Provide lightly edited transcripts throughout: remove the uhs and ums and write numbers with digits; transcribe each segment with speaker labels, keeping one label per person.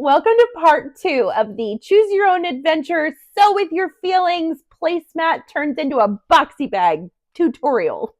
Speaker 1: Welcome to part 2 of the Choose Your Own Adventure, Sew with Your Feelings placemat turns into a boxy bag tutorial.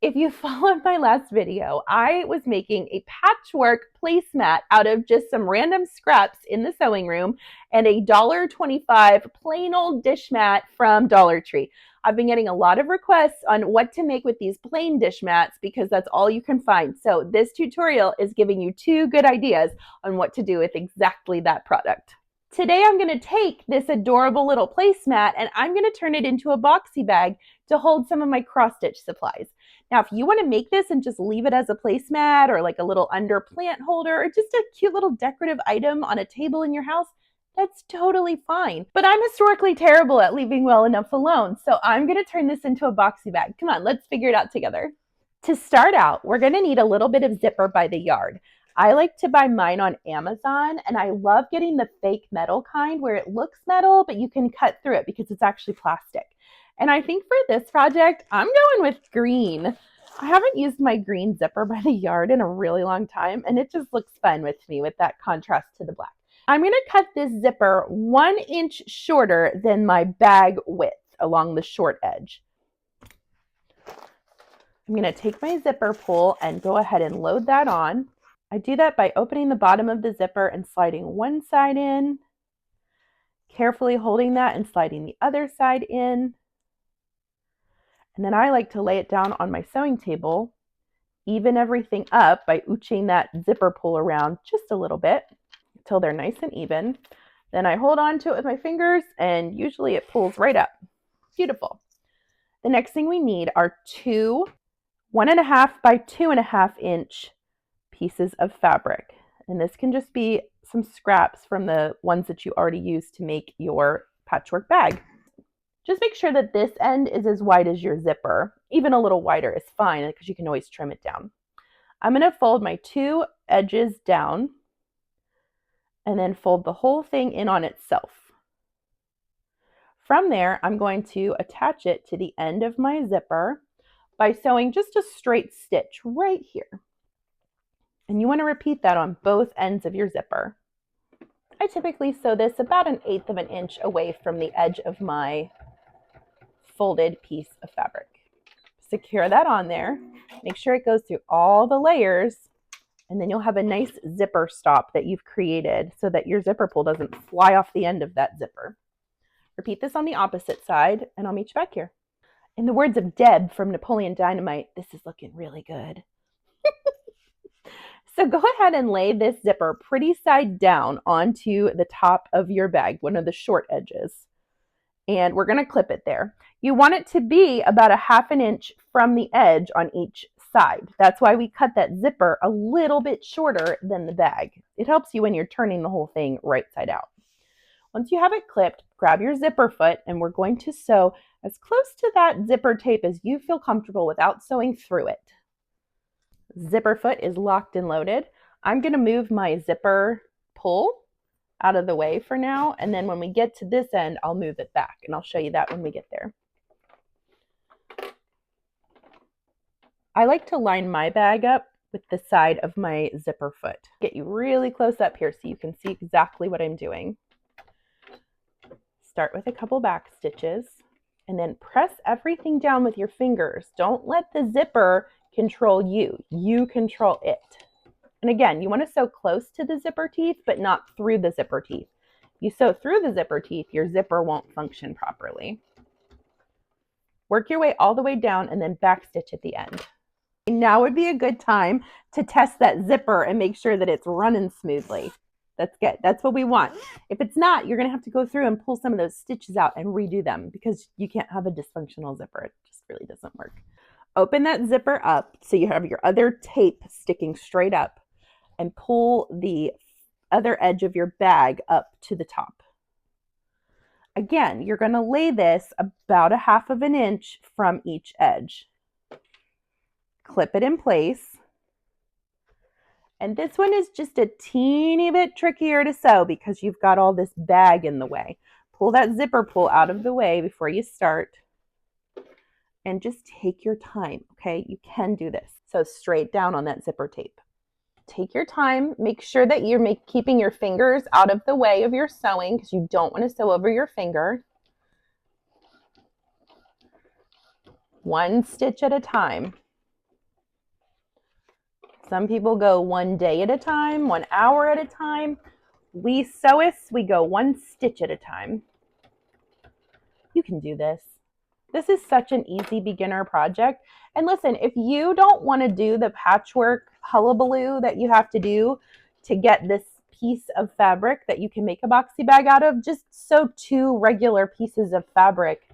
Speaker 1: If you followed my last video, I was making a patchwork placemat out of just some random scraps in the sewing room and a $1.25 plain old dish mat from Dollar Tree. I've been getting a lot of requests on what to make with these plain dish mats because that's all you can find. So this tutorial is giving you 2 good ideas on what to do with exactly that product. Today I'm going to take this adorable little placemat and I'm going to turn it into a boxy bag to hold some of my cross-stitch supplies. Now, if you want to make this and just leave it as a placemat or like a little under plant holder or just a cute little decorative item on a table in your house, that's totally fine. But I'm historically terrible at leaving well enough alone, so I'm going to turn this into a boxy bag. Come on, let's figure it out together. To start out, we're going to need a little bit of zipper by the yard. I like to buy mine on Amazon, and I love getting the fake metal kind where it looks metal, but you can cut through it because it's actually plastic. And I think for this project, I'm going with green. I haven't used my green zipper by the yard in a really long time, and it just looks fun with me with that contrast to the black. I'm going to cut this zipper 1 inch shorter than my bag width along the short edge. I'm going to take my zipper pull and go ahead and load that on. I do that by opening the bottom of the zipper and sliding one side in, carefully holding that and sliding the other side in. And then I like to lay it down on my sewing table, even everything up by ooching that zipper pull around just a little bit until they're nice and even. Then I hold on to it with my fingers and usually it pulls right up. Beautiful. The next thing we need are 2 1.5 by 2.5 inch pieces of fabric. And this can just be some scraps from the ones that you already used to make your patchwork bag. Just make sure that this end is as wide as your zipper. Even a little wider is fine because you can always trim it down. I'm going to fold my 2 edges down and then fold the whole thing in on itself. From there, I'm going to attach it to the end of my zipper by sewing just a straight stitch right here. And you want to repeat that on both ends of your zipper. I typically sew this about 1/8 of an inch away from the edge of my folded piece of fabric. Secure that on there. Make sure it goes through all the layers, and then you'll have a nice zipper stop that you've created so that your zipper pull doesn't fly off the end of that zipper. Repeat this on the opposite side, and I'll meet you back here. In the words of Deb from Napoleon Dynamite, this is looking really good. So go ahead and lay this zipper pretty side down onto the top of your bag, one of the short edges. And we're going to clip it there. You want it to be about 1/2 inch from the edge on each side. That's why we cut that zipper a little bit shorter than the bag. It helps you when you're turning the whole thing right side out. Once you have it clipped, grab your zipper foot and we're going to sew as close to that zipper tape as you feel comfortable without sewing through it. Zipper foot is locked and loaded. I'm going to move my zipper pull out of the way for now, and then when we get to this end, I'll move it back, and I'll show you that when we get there. I like to line my bag up with the side of my zipper foot. Get you really close up here so you can see exactly what I'm doing. Start with a couple back stitches, and then press everything down with your fingers. Don't let the zipper control you. You control it. And again, you want to sew close to the zipper teeth, but not through the zipper teeth. If you sew through the zipper teeth, your zipper won't function properly. Work your way all the way down and then back stitch at the end. Now would be a good time to test that zipper and make sure that it's running smoothly. That's good. That's what we want. If it's not, you're going to have to go through and pull some of those stitches out and redo them because you can't have a dysfunctional zipper. It just really doesn't work. Open that zipper up so you have your other tape sticking straight up and pull the other edge of your bag up to the top. Again, you're going to lay this about 1/2 inch from each edge. Clip it in place. And this one is just a teeny bit trickier to sew because you've got all this bag in the way. Pull that zipper pull out of the way before you start. and just take your time, okay? You can do this. So straight down on that zipper tape. Take your time. Make sure that you're keeping your fingers out of the way of your sewing because you don't want to sew over your finger. One stitch at a time. Some people go 1 day at a time, 1 hour at a time. We sewists, we go 1 stitch at a time. You can do this. This is such an easy beginner project. And listen, if you don't want to do the patchwork hullabaloo that you have to do to get this piece of fabric that you can make a boxy bag out of, just sew 2 regular pieces of fabric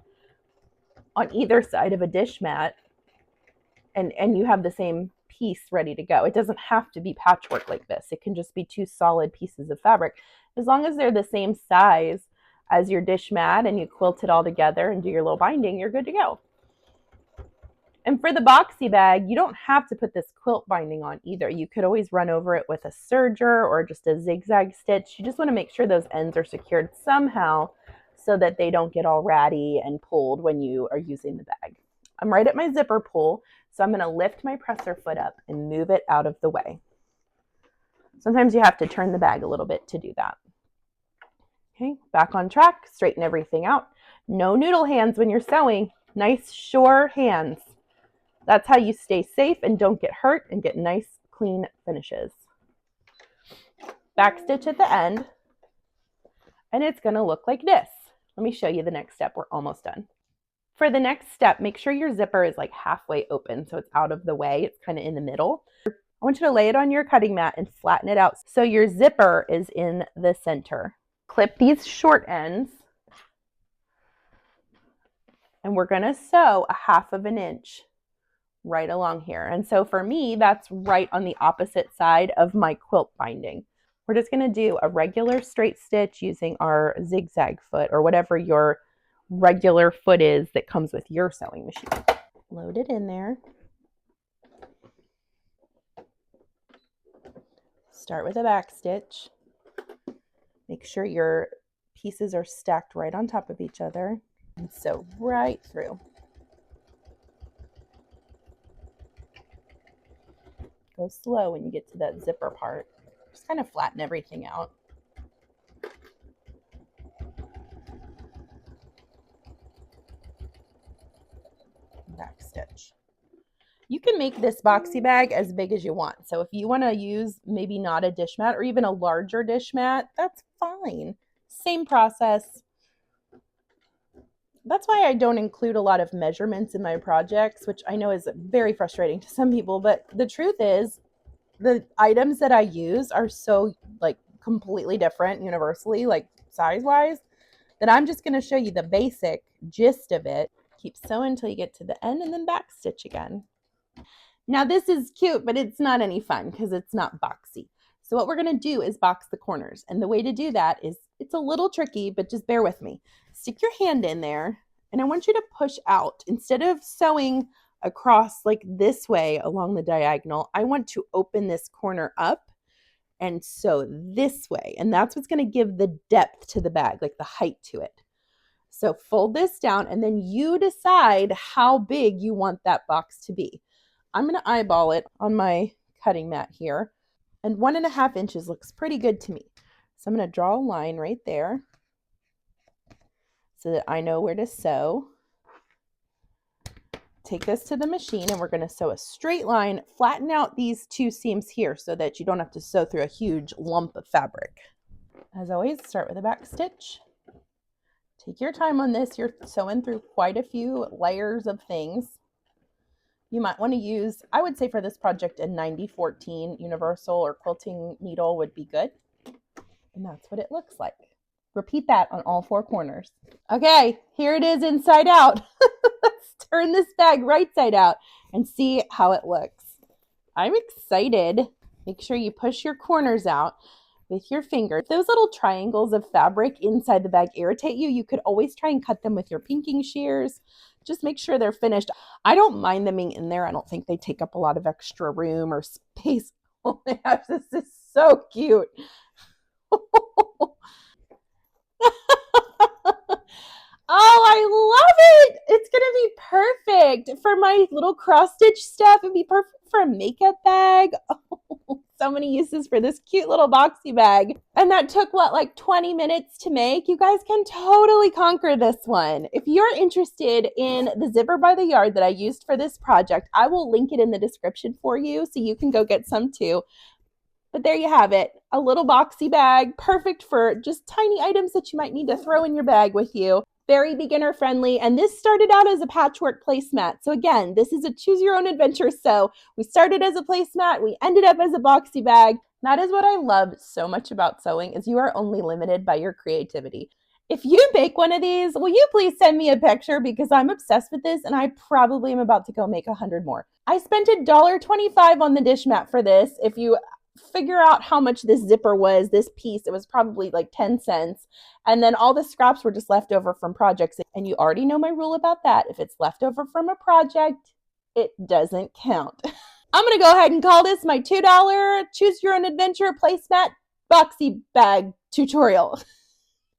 Speaker 1: on either side of a dish mat and you have the same piece ready to go. It doesn't have to be patchwork like this. It can just be 2 solid pieces of fabric. As long as they're the same size as your dish mat and you quilt it all together and do your little binding, you're good to go. And for the boxy bag, you don't have to put this quilt binding on either. You could always run over it with a serger or just a zigzag stitch. You just want to make sure those ends are secured somehow so that they don't get all ratty and pulled when you are using the bag. I'm right at my zipper pull, so I'm going to lift my presser foot up and move it out of the way. Sometimes you have to turn the bag a little bit to do that. Okay, back on track, straighten everything out. No noodle hands when you're sewing. Nice, sure hands. That's how you stay safe and don't get hurt and get nice, clean finishes. Back stitch at the end, and it's going to look like this. Let me show you the next step. We're almost done. For the next step, make sure your zipper is like halfway open so it's out of the way. It's kind of in the middle. I want you to lay it on your cutting mat and flatten it out so your zipper is in the center. Clip these short ends, and we're going to sew a 1/2 inch right along here. And so for me, that's right on the opposite side of my quilt binding. We're just going to do a regular straight stitch using our zigzag foot or whatever your regular foot is that comes with your sewing machine. Load it in there. Start with a back stitch. Make sure your pieces are stacked right on top of each other and sew right through. Go slow when you get to that zipper part. Just kind of flatten everything out. Back stitch. You can make this boxy bag as big as you want. So if you want to use maybe not a dish mat or even a larger dish mat, that's fine. Same process. That's why I don't include a lot of measurements in my projects, which I know is very frustrating to some people. But the truth is, the items that I use are so like completely different universally, like size-wise, that I'm just going to show you the basic gist of it. Keep sewing until you get to the end and then back stitch again. Now this is cute, but it's not any fun because it's not boxy. So what we're going to do is box the corners. And the way to do that is, it's a little tricky, but just bear with me. Stick your hand in there, and I want you to push out. Instead of sewing across like this way along the diagonal, I want to open this corner up and sew this way. And that's what's going to give the depth to the bag, like the height to it. So fold this down, and then you decide how big you want that box to be. I'm going to eyeball it on my cutting mat here, and 1.5 inches looks pretty good to me. So I'm going to draw a line right there so that I know where to sew. Take this to the machine, and we're going to sew a straight line, flatten out these 2 seams here so that you don't have to sew through a huge lump of fabric. As always, start with a back stitch. Take your time on this. You're sewing through quite a few layers of things. You might want to use, I would say for this project, a 90-14 universal or quilting needle would be good. And that's what it looks like. Repeat that on all 4 corners. Okay, here it is inside out. Let's turn this bag right side out and see how it looks. I'm excited. Make sure you push your corners out with your finger. If those little triangles of fabric inside the bag irritate you, you could always try and cut them with your pinking shears. Just make sure they're finished. I don't mind them being in there. I don't think they take up a lot of extra room or space. Oh my gosh, this is so cute. Oh, I love it. It's going to be perfect for my little cross stitch stuff. It'd be perfect for a makeup bag. Oh, so many uses for this cute little boxy bag. And that took what, like 20 minutes to make? You guys can totally conquer this one. If you're interested in the zipper by the yard that I used for this project, I will link it in the description for you so you can go get some too. But there you have it, a little boxy bag, perfect for just tiny items that you might need to throw in your bag with you. Very beginner friendly. And this started out as a patchwork placemat. So again, this is a choose your own adventure. So we started as a placemat, we ended up as a boxy bag. That is what I love so much about sewing, is you are only limited by your creativity. If you make one of these, will you please send me a picture, because I'm obsessed with this and I probably am about to go make 100 more. I spent $1.25 on the dish mat for this. If you figure out how much this zipper was, this piece, it was probably like 10 cents. And then all the scraps were just left over from projects. And you already know my rule about that. If it's left over from a project, it doesn't count. I'm going to go ahead and call this my $2 choose your own adventure placemat boxy bag tutorial.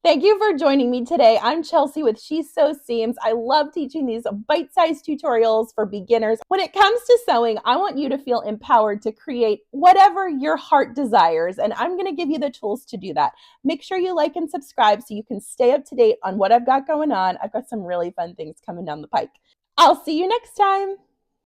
Speaker 1: Thank you for joining me today. I'm Chelsea with She Sews Seams. I love teaching these bite-sized tutorials for beginners. When it comes to sewing, I want you to feel empowered to create whatever your heart desires, and I'm going to give you the tools to do that. Make sure you like and subscribe so you can stay up to date on what I've got going on. I've got some really fun things coming down the pike. I'll see you next time.